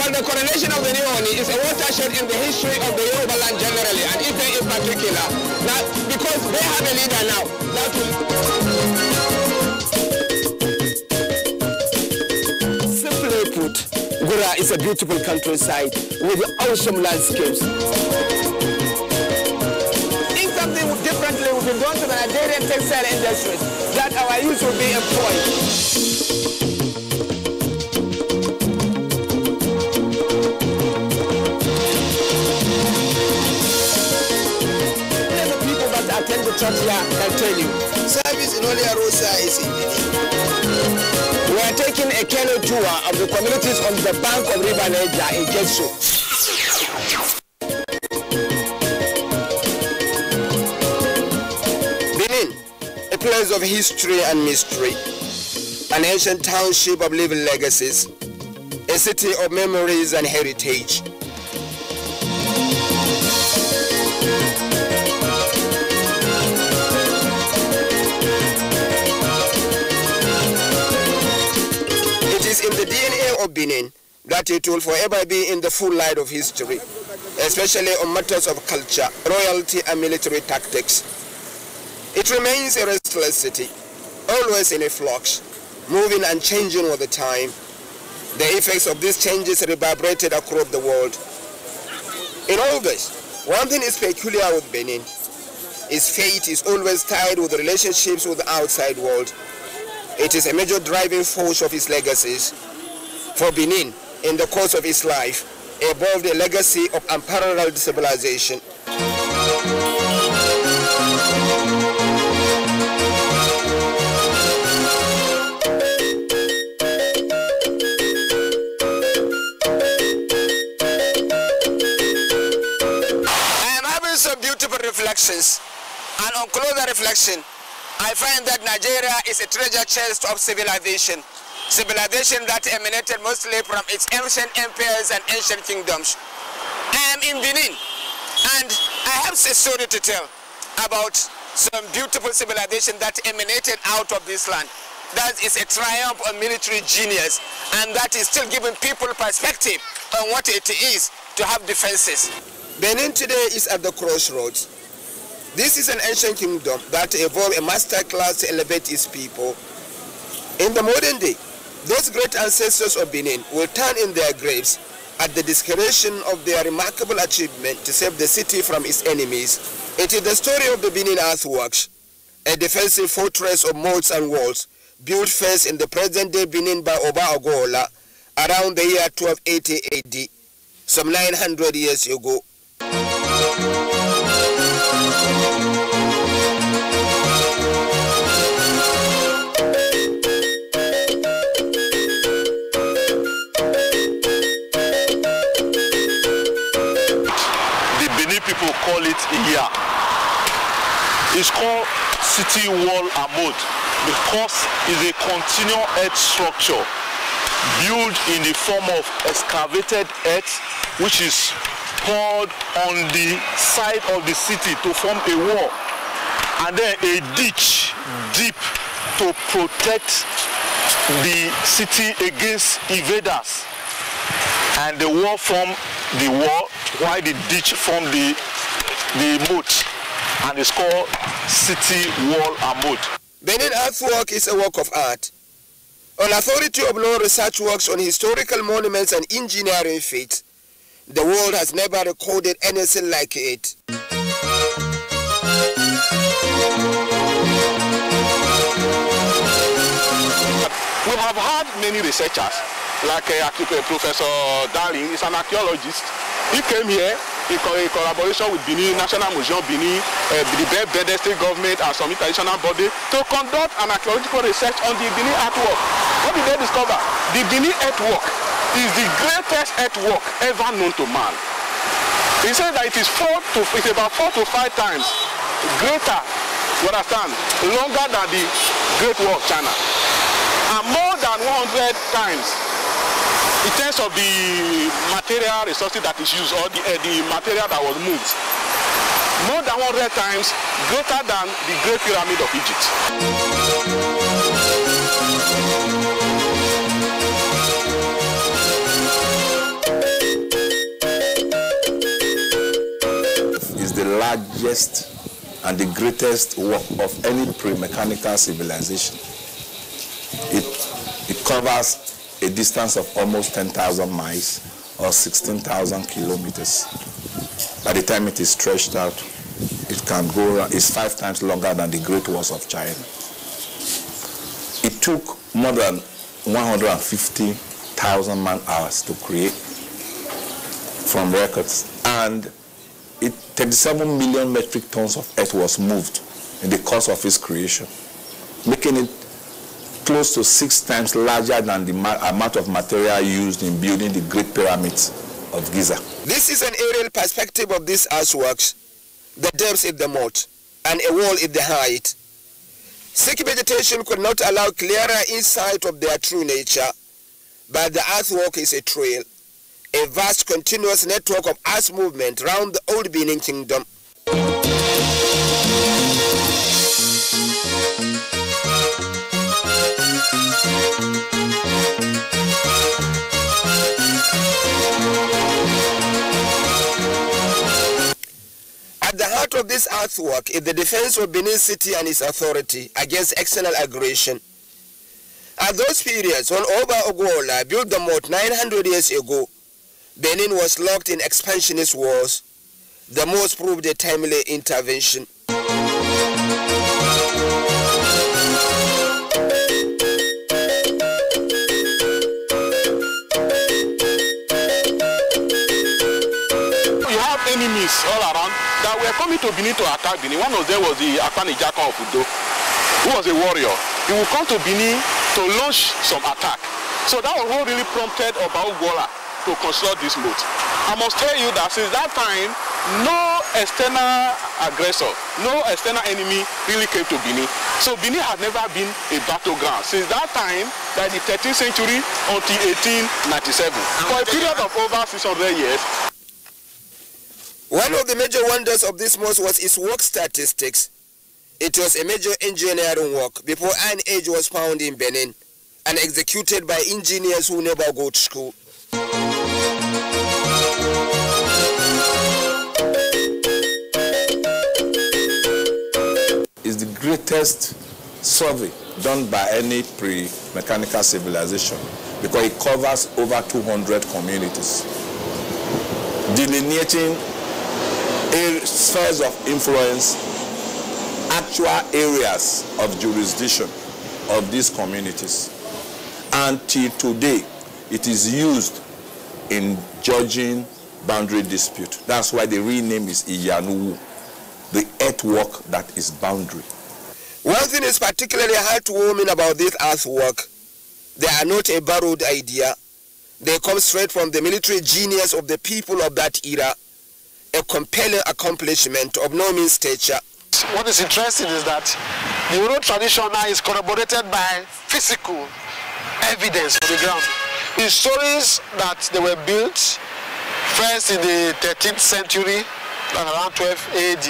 Well, the coronation of the new Oni is a watershed in the history of the Yoruba land generally, and Ife in particular. Now, because they have a leader now, that will... Simply put, Gura is a beautiful countryside with awesome landscapes. If something differently would be done to the Nigerian textile industries, that our youth will be employed. Attend the church here, I'll tell you. Service in Holy Rosa is in Benin. We are taking a canoe tour of the communities on the bank of River Niger in Keso. Benin, a place of history and mystery, an ancient township of living legacies, a city of memories and heritage. In the DNA of Benin, that it will forever be in the full light of history, especially on matters of culture, royalty and military tactics. It remains a restless city, always in a flux, moving and changing all the time. The effects of these changes reverberated across the world. In all this, one thing is peculiar with Benin. Its fate is always tied with relationships with the outside world. It is a major driving force of its legacies. For Benin, in the course of its life, evolved a legacy of unparalleled civilization. I am having some beautiful reflections, and on closer reflection, I find that Nigeria is a treasure chest of civilization. Civilization that emanated mostly from its ancient empires and ancient kingdoms. I am in Benin, and I have a story to tell about some beautiful civilization that emanated out of this land. That is a triumph of military genius, and that is still giving people perspective on what it is to have defenses. Benin today is at the crossroads. This is an ancient kingdom that evolved a master class to elevate its people. In the modern day, those great ancestors of Benin will turn in their graves at the discretion of their remarkable achievement to save the city from its enemies. It is the story of the Benin earthworks, a defensive fortress of moats and walls, built first in the present-day Benin by Oba Ogola around the year 1280 AD, some 900 years ago. People call it Iya. It's called city wall and moat because it's a continual earth structure built in the form of excavated earth, which is poured on the side of the city to form a wall, and then a ditch deep to protect the city against invaders. And the wall formed the wall, while the ditch formed the moat, and it's called city wall and moat. Benin earthwork is a work of art. On authority of law research works on historical monuments and engineering feats, the world has never recorded anything like it. We have had many researchers, like Professor Darling is an archaeologist. He came here in collaboration with Benin National Museum, Benin, the Benin State government and some international body to conduct an archaeological research on the Benin earthwork. What did they discover? The Benin earthwork is the greatest earthwork ever known to man. He said that it's about 4 to 5 times greater, you understand, longer than the Great Wall of China, and more than 100 times in terms of the material resources that is used, or the material that was moved, more than 100 times greater than the Great Pyramid of Egypt. largest and the greatest work of any pre-mechanical civilization. It covers a distance of almost 10,000 miles or 16,000 kilometers. By the time it is stretched out, it can go, it's 5 times longer than the Great Walls of China. It took more than 150,000 man-hours to create from records, and 37 million metric tons of earth was moved in the course of its creation, making it close to 6 times larger than the amount of material used in building the Great Pyramids of Giza. This is an aerial perspective of these earthworks, the depths at the moat, and a wall at the height. Thick vegetation could not allow clearer insight of their true nature, but the earthwork is a trail, a vast continuous network of earth movement round the old Benin Kingdom. At the heart of this earthwork is the defense of Benin City and its authority against external aggression. At those periods when Oba Ogola built the moat 900 years ago, Benin was locked in expansionist wars. The most proved a timely intervention. Enemies all around that were coming to Benin to attack Benin. One of them was the Apanijaka of Udo, who was a warrior. He would come to Benin to launch some attack. So that was what really prompted Oba Ogola to construct this moat. I must tell you that since that time, no external aggressor, no external enemy really came to Benin. So Benin had never been a battleground since that time, by the 13th century until 1897. For a period of over 600 years. One of the major wonders of this moat was its work statistics. It was a major engineering work before Iron Age was found in Benin and executed by engineers who never go to school. It's the greatest survey done by any pre-mechanical civilization because it covers over 200 communities, delineating spheres of influence, actual areas of jurisdiction of these communities. Until today, it is used in judging boundary dispute. That's why the real name is Iyanuwu, the earthwork that is boundary. One thing is particularly heartwarming about this earthwork. They are not a borrowed idea. They come straight from the military genius of the people of that era, a compelling accomplishment of no mean stature. What is interesting is that the oral tradition now is corroborated by physical evidence on the ground. The stories that they were built first in the 13th century, around 12 AD,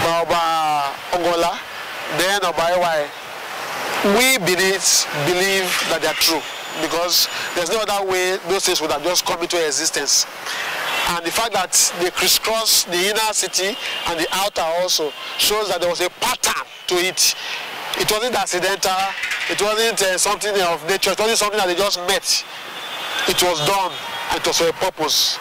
by Oba Ogola, then Oba Ewa, we believe that they are true because there's no other way those things would have just come into existence. And the fact that they crisscross the inner city and the outer also shows that there was a pattern to it. It wasn't accidental, it wasn't something of nature, it wasn't something that they just met. It was done and it was for a purpose.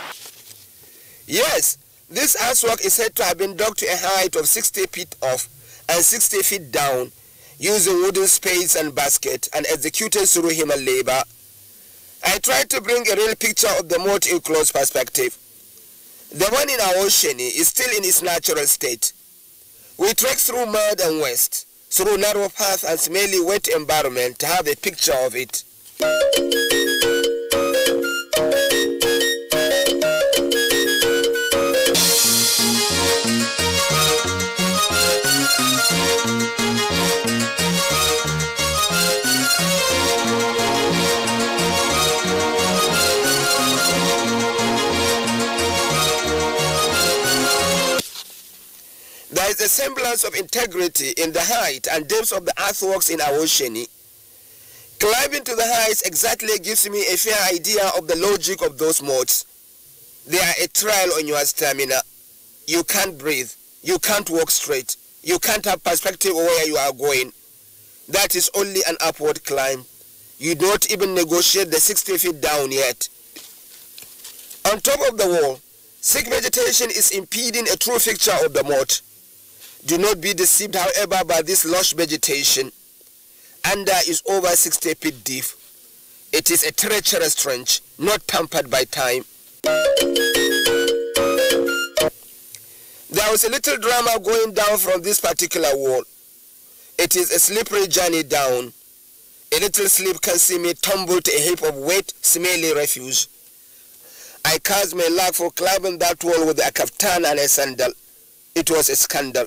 Yes, this earthwork is said to have been dug to a height of 60 feet off and 60 feet down, using wooden spades and basket and executed through human labor. I tried to bring a real picture of the moat in close perspective. The one in Awosheni is still in its natural state. We trekked through mud and waste, through narrow path and smelly wet environment to have a picture of it. There is a semblance of integrity in the height and depth of the earthworks in Awosheni. Climbing to the heights exactly gives me a fair idea of the logic of those moats. They are a trial on your stamina. You can't breathe. You can't walk straight. You can't have perspective of where you are going. That is only an upward climb. You don't even negotiate the 60 feet down yet. On top of the wall, thick vegetation is impeding a true picture of the moat. Do not be deceived, however, by this lush vegetation. Under is over 60 feet deep. It is a treacherous trench, not pampered by time. There was a little drama going down from this particular wall. It is a slippery journey down. A little slip can see me tumble to a heap of wet, smelly refuse. I cast my luck for climbing that wall with a kaftan and a sandal. It was a scandal.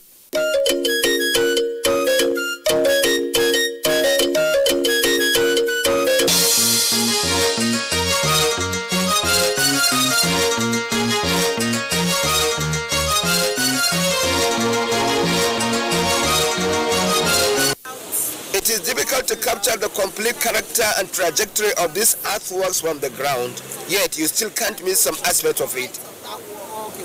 It is difficult to capture the complete character and trajectory of these earthworks from the ground, yet you still can't miss some aspect of it.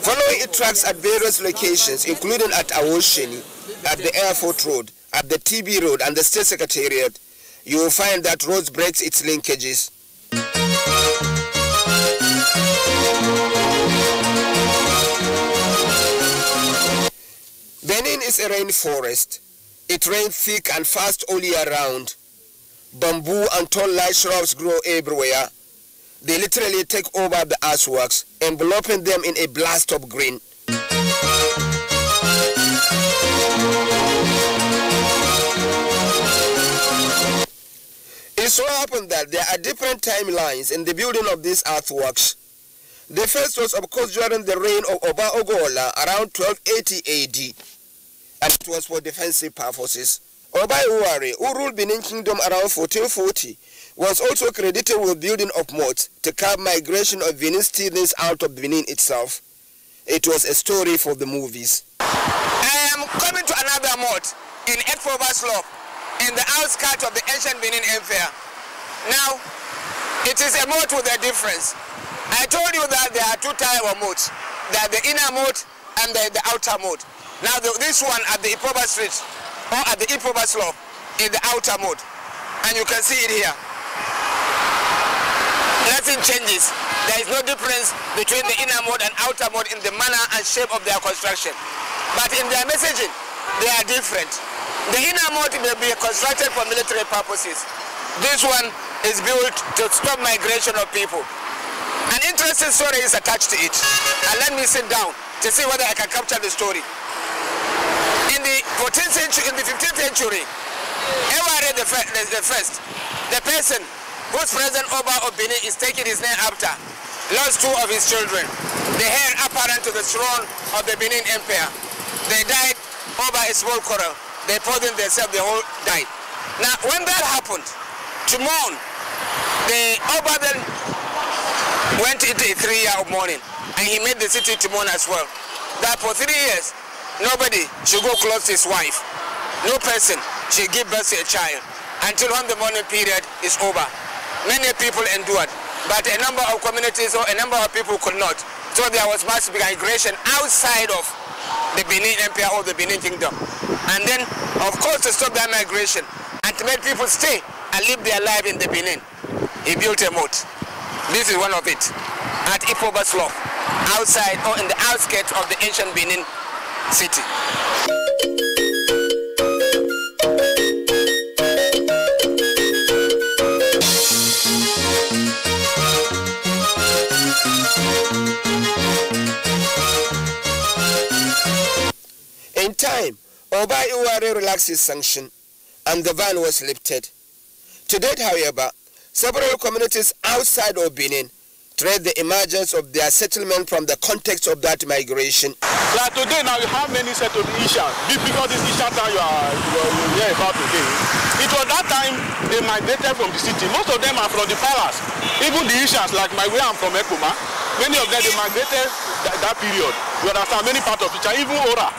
Following its tracks at various locations, including at Awosheni, at the Airport Road, at the TB Road and the State Secretariat, you will find that roads breaks its linkages. Benin is a rainforest. It rains thick and fast all year round. Bamboo and tall light shrubs grow everywhere. They literally take over the earthworks, enveloping them in a blast of green. It so happened that there are different timelines in the building of these earthworks. The first was, of course, during the reign of Oba Ogola around 1280 AD. And it was for defensive purposes. Oba Iwari, who ruled Benin Kingdom around 1440, was also credited with building of moats to curb migration of Benin students out of Benin itself. It was a story for the movies. I am coming to another moat in Ekfoba Slope, in the outskirts of the ancient Benin Empire. Now, it is a moat with a difference. I told you that there are two types of moats. There are the inner moat and the outer moat. Now this one at the Ipoba Street or at the Ipoba Slope is the outer moat, and you can see it here. Nothing changes. There is no difference between the inner moat and outer moat in the manner and shape of their construction. But in their messaging, they are different. The inner moat may be constructed for military purposes. This one is built to stop migration of people. An interesting story is attached to it. And let me sit down to see whether I can capture the story. In the 14th century, in the 15th century, Eware the first, the person whose present Oba of Benin is taking his name after, lost two of his children, the heir apparent to the throne of the Benin Empire. They died over a small quarrel. They poisoned themselves, they all died. Now, when that happened, to mourn, the Oba then went into a 3-year of mourning, and he made the city to mourn as well. That for 3 years, nobody should go close to his wife. No person should give birth to a child until when the mourning period is over. Many people endured, but a number of communities or a number of people could not. So there was mass migration outside of the Benin Empire or the Benin Kingdom. And then, of course, to stop that migration and to make people stay and live their life in the Benin, he built a moat. This is one of it, at Ipoba Slope, outside or in the outskirts of the ancient Benin city. In time, Oba Iware relaxed his sanction and the ban was lifted. To date, however, several communities outside of Benin trade the emergence of their settlement from the context of that migration. Like today now you have many settled Ishan. Because this Ishan town you hear about today, it was that time they migrated from the city. Most of them are from the palace. Even the Ishans, like my way I'm from Ekuma, many of them they migrated that period. You understand? Many parts of Ishan, even Ora.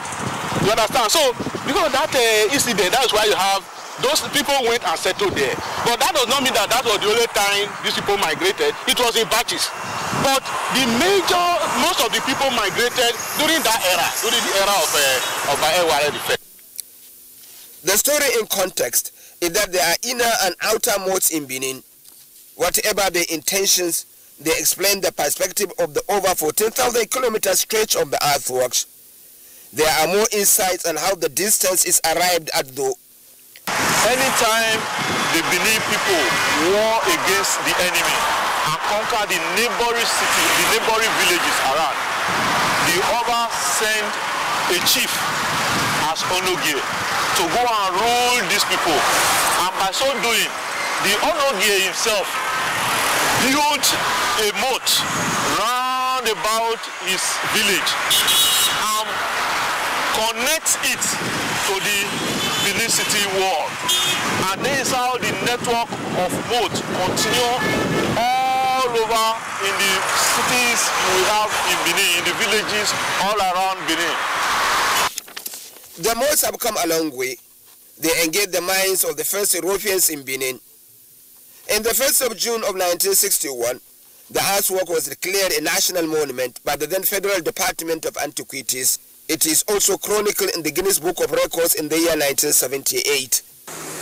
You understand? So because of that incident, that's why you have those people went and settled there. But that does not mean that that was the only time these people migrated. It was in batches. But most of the people migrated during that era, during the era of Eware defense. The story in context is that there are inner and outer moats in Benin. Whatever their intentions, they explain the perspective of the over 14,000 kilometer stretch of the earthworks. There are more insights on how the distance is arrived at though. Anytime the Benin people war against the enemy and conquer the neighboring cities, the neighboring villages around, the Oba send a chief as Onogie to go and rule these people. And by so doing, the Onogie himself built a moat round about his village and connects it to the Benin city wall. And this is how the network of moat continue all over in the cities we have in Benin, in the villages all around Benin. The moats have come a long way. They engaged the minds of the first Europeans in Benin. In the 1st of June of 1961, the earthwork was declared a national monument by the then Federal Department of Antiquities. It is also chronicled in the Guinness Book of Records in the year 1978.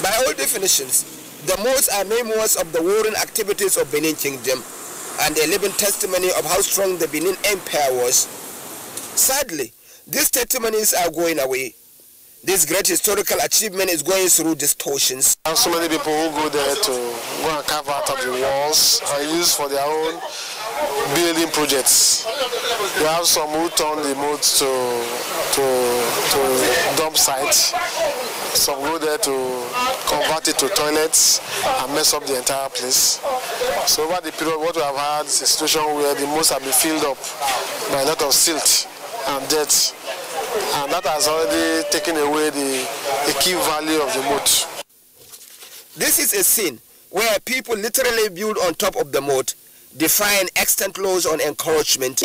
By all definitions, the moats are memoirs of the warring activities of Benin Kingdom and a living testimony of how strong the Benin Empire was. Sadly, these testimonies are going away. This great historical achievement is going through distortions. There are so many people who go there to go and carve out of the walls and use for their own building projects. We have some who turn the moats to dump sites. Some go there to convert it to toilets and mess up the entire place. So over the period, what we have had is a situation where the moats have been filled up by a lot of silt and dirt. And that has already taken away the key value of the moat. This is a scene where people literally build on top of the moat, defying extant laws on encroachment.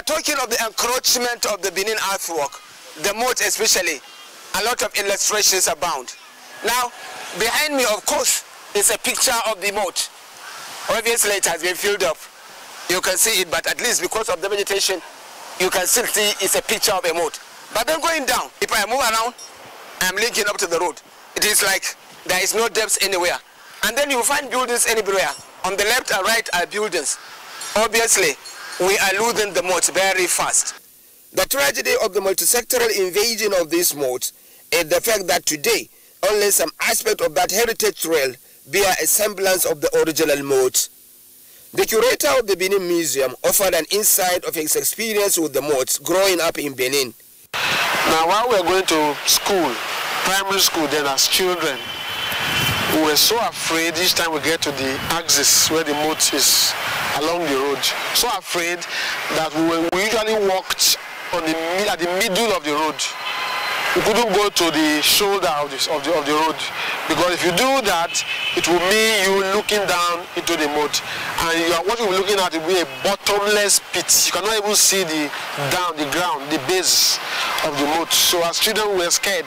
Talking of the encroachment of the Benin earthwork, the moat especially, a lot of illustrations abound. Now, behind me, of course, is a picture of the moat. Obviously, it has been filled up. You can see it, but at least because of the vegetation, you can still see it's a picture of a moat. But then going down, if I move around, I'm linking up to the road. It is like there is no depth anywhere. And then you find buildings anywhere. On the left and right are buildings. Obviously, we are losing the moat very fast. The tragedy of the multisectoral invasion of these moats is the fact that today, only some aspect of that heritage trail bear a semblance of the original moat. The curator of the Benin Museum offered an insight of his experience with the moats growing up in Benin. Now, while we were going to school, primary school, then as children, we were so afraid each time we get to the axis where the moat is along the road. So afraid that we usually walked on at the middle of the road. We couldn't go to the shoulder of the road, because if you do that, it will mean you looking down into the moat, and what you'll be looking at will be a bottomless pit. You cannot even see the ground, the base of the moat. So as children, we were scared.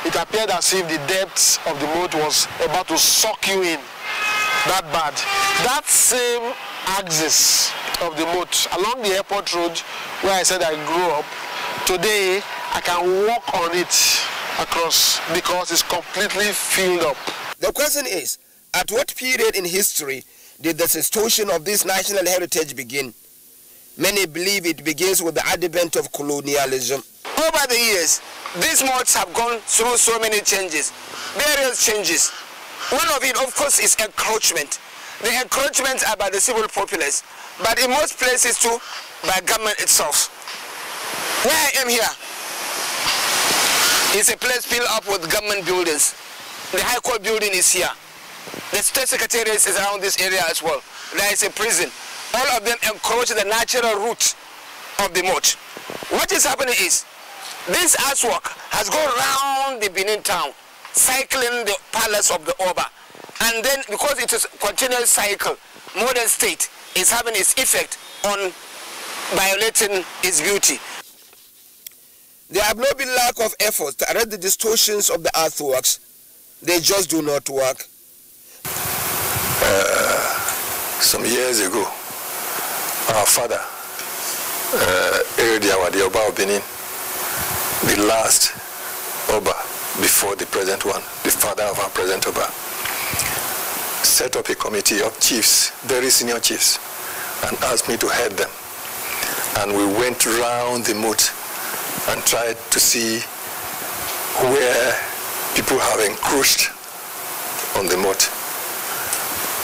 It appeared as if the depth of the moat was about to suck you in. That bad. That same axis of the moat along the airport road where I said I grew up, today I can walk on it across because it's completely filled up. The question is, at what period in history did the distortion of this national heritage begin? Many believe it begins with the advent of colonialism. Over the years, these moats have gone through so many changes, various changes. One of it, of course, is encroachment. The encroachments are by the civil populace, but in most places too, by government itself. Where I am here is a place filled up with government buildings. The High Court building is here. The State Secretariat is around this area as well. There is a prison. All of them encroach the natural route of the moat. What is happening is, this earthwork has gone around the Benin town, cycling the palace of the Oba. And then, because it is a continuous cycle, modern state is having its effect on violating its beauty. There have not been lack of efforts to arrest the distortions of the earthworks. They just do not work. Some years ago, our father, Erediawa, the Oba of Benin, the last Oba before the present one, the father of our present Oba, set up a committee of chiefs, very senior chiefs, and asked me to head them. And we went round the moat and tried to see where people have encroached on the moat.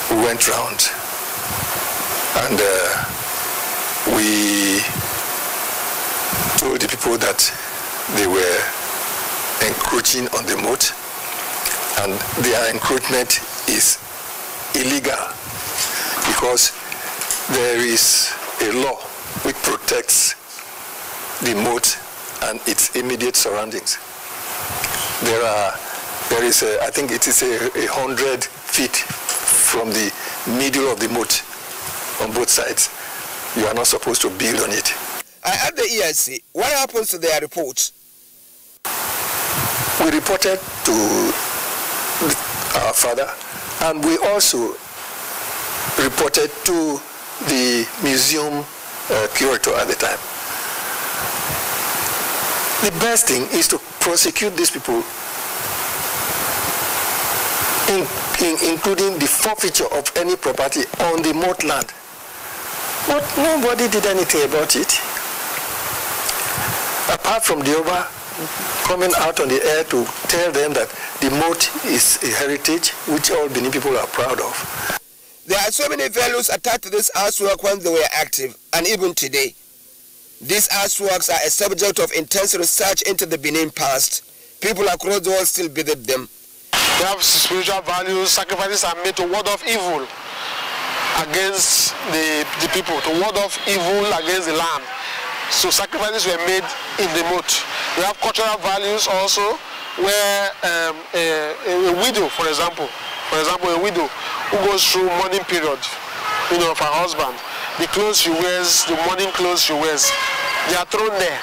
We went round and we told the people that they were encroaching on the moat and their encroachment is illegal because there is a law which protects the moat and its immediate surroundings. There is I think it is 100 feet from the middle of the moat on both sides. You are not supposed to build on it. I asked the EIC, what happens to their reports? We reported to our father, and we also reported to the museum curator at the time. The best thing is to prosecute these people, including the forfeiture of any property on the moat land. But nobody did anything about it. Apart from the Oba coming out on the air to tell them that the moat is a heritage which all Benin people are proud of. There are so many values attached to this earthwork when they were active, and even today. These earthworks are a subject of intense research into the Benin past. People across the world still visit them. They have spiritual values. Sacrifices are made to ward off evil against the people, to ward off evil against the land. So sacrifices were made in the moat. We have cultural values also, where a widow, for example, a widow who goes through mourning period, of her husband, the clothes she wears, the mourning clothes she wears, they are thrown there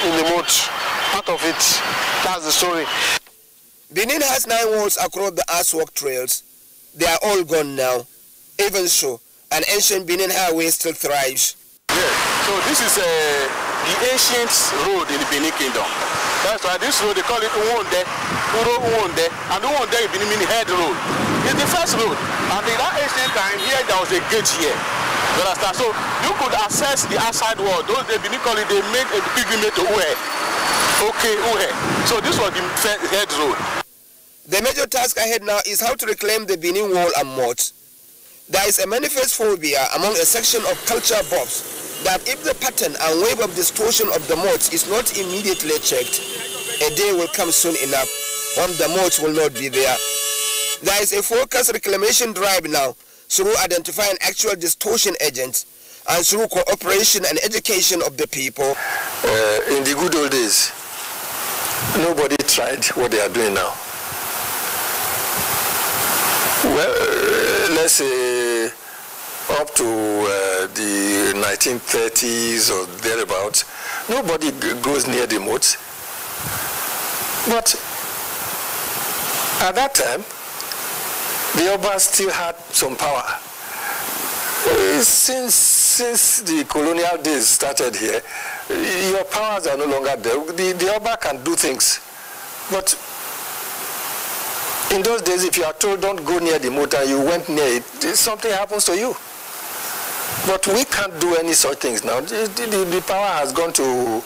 in the moat. Part of it, that's the story. Benin has 9 walls across the earthwork trails. They are all gone now. Even so, an ancient Benin highway still thrives. Yes, so this is the ancient road in the Benin Kingdom. That's why this road, they call it Uwonde, and Uwonde is Benin Head Road. It's the first road, and in that ancient time, here there was a gate here. You understand? So you could access the outside world. Those they Benin call it, they make a pilgrimage to Uhe. Okay, Uhe. So this was the first head road. The major task ahead now is how to reclaim the Benin wall and moat. There is a manifest phobia among a section of culture buffs that if the pattern and wave of distortion of the moat is not immediately checked, a day will come soon enough when the moat will not be there. There is a focused reclamation drive now through identifying actual distortion agents and through cooperation and education of the people. In the good old days, nobody tried what they are doing now. Well, let's say up to the 1930s or thereabouts, nobody goes near the moat. But at that time, the Oba still had some power. Since the colonial days started here, your powers are no longer there. The Oba can do things. But in those days, if you are told don't go near the moat and you went near it, something happens to you. But we can't do any such things now. The power has gone to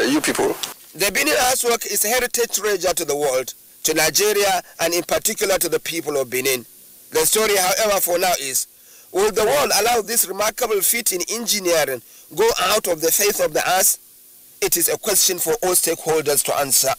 you people. The Benin earthwork is a heritage treasure to the world, to Nigeria, and in particular to the people of Benin. The story, however, for now is, will the world allow this remarkable feat in engineering go out of the face of the earth? It is a question for all stakeholders to answer.